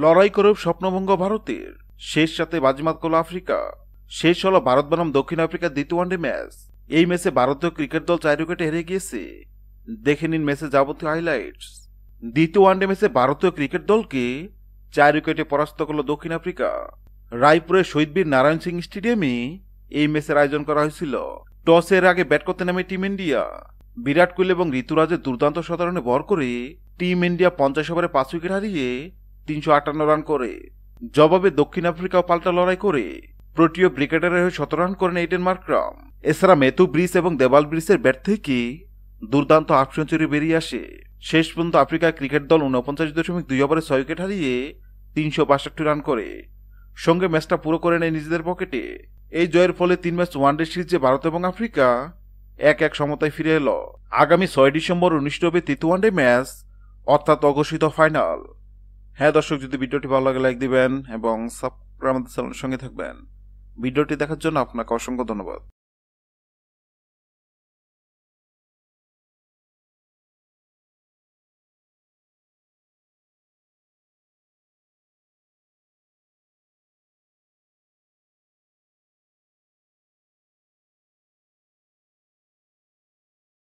লড়াই করেও স্বপ্নভঙ্গ ভারতের, শেষ রাতে বাজিমাত করল আফ্রিকা। শেষ হলো ভারত বনাম দক্ষিণ আফ্রিকার দ্বিতীয় ওয়ানডে ম্যাচ। এই ম্যাচে ভারতীয় ক্রিকেট দল 4 উইকেটে হেরে গিয়েছে। দেখে নিন ম্যাচের যাবতীয় হাইলাইটস। দ্বিতীয় ওয়ানডে ম্যাচে ভারতীয় ক্রিকেট দলকে 4 উইকেটে পরাস্ত করল দক্ষিণ আফ্রিকা। রায়পুরের শহীদ বীর নারায়ণ সিং স্টেডিয়ামে এই ম্যাচের আয়োজন করা হয়েছিল। টসের আগে ব্যাট করতে নামে টিম ইন্ডিয়া। বিরাট কোহলি এবং ঋতুরাজের দুর্দান্ত শতরানে ভর করে টিম ইন্ডিয়া 50 ওভারে 5 উইকেট হারিয়ে 358 রান করে। জবাবে দক্ষিণ আফ্রিকাও পাল্টা লড়াই করে প্রোটিও ব্রিগেডারের হয়ে 17 রান করেন এইডেন মার্ক্রাম। এছাড়া ম্যাথু ব্রিস এবং দেবাল ব্রিসের ব্যাট থেকে দুর্দান্ত হাফ সেঞ্চুরি বেরিয়ে আসে। শেষ পর্যন্ত আফ্রিকা ক্রিকেট দল 49.2 ওভারে 6 উইকেট হারিয়ে 362 রান করে সঙ্গে ম্যাচটা পুরো করে নেয় নিজেদের পকেটে। এই জয়ের ফলে 3 ম্যাচ ওয়ানডে সিরিজে ভারত এবং আফ্রিকা 1-1 সমতায় ফিরে এলো। আগামী 6 ডিসেম্বর অনুষ্ঠিত হবে তৃতীয় ওয়ানডে ম্যাচ, অর্থাৎ অঘোষিত ফাইনাল। হ্যাঁ দর্শক, যদি ভিডিওটি ভালো লাগে লাইক দিবেন এবং সাবস্ক্রাইব আমাদের চ্যানেলের সঙ্গে থাকবেন। ভিডিওটি দেখার জন্য আপনাকে অসংখ্য ধন্যবাদ।